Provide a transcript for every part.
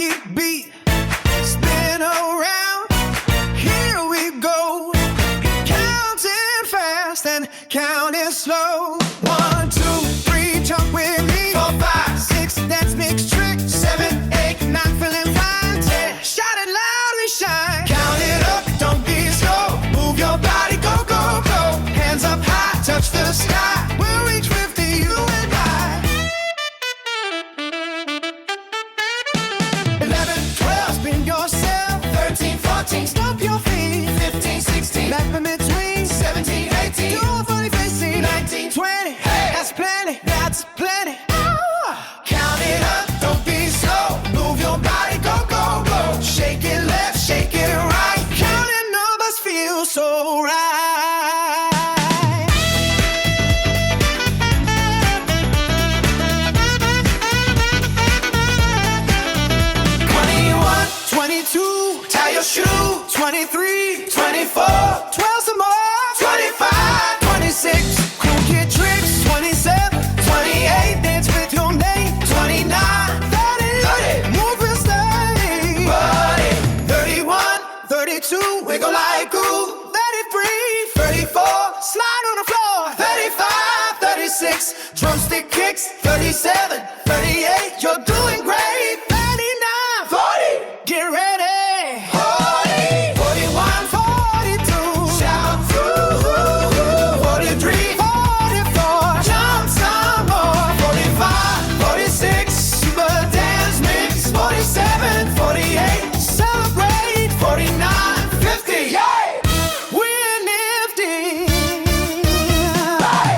funky beat. Spin around, here we go. Counting fast and counting slow. 1, 2, 3, jump with me. 4, 5, 6, that's mixed trick. 7, 8, 9, feeling fine. 10, shout it loud, we shine. Count it up, don't be slow. Move your body, go, go, go. Hands up high, touch the sky. We'll reach 50, you and I. 11, 12, spin yourself. 13, 14, stomp your feet. 15, 16, lap in between. 17, 18, do a funny facing. 19, 20, hey, that's plenty, that's plenty. Oh. Count it up, don't be slow. Move your body, go, go, go. Shake it left, shake it right. Counting numbers feels so right. 21, 22, tie your shoe. 23, 24, 12 some more. 25, 26, cool kid tricks. 27, 28, dance with your name. 29, 30, move your stay. 31, 32, wiggle like goo. 33, 34, slide on the floor. 35, 36, drumstick kicks. 37, 38, you're doing great. 39, 40, get ready. 40, 41, 42, shout through. 43, 44, jump some more. 45, 46, super dance mix. 47, 48, celebrate. 49, 50, yay! We're nifty. Hey.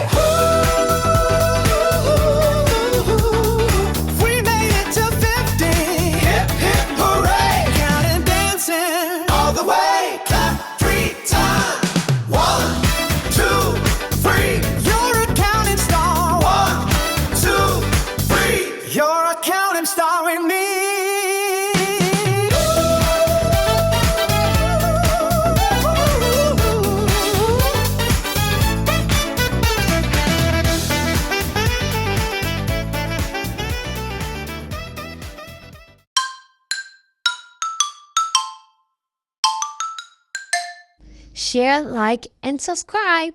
We made it to 50. Hip, hip, hooray. Counting, dancing all the way. Clap 3 times. 1, 2, 3. You're a counting star. 1, 2, 3. You're a counting star in me. Share, like, and subscribe.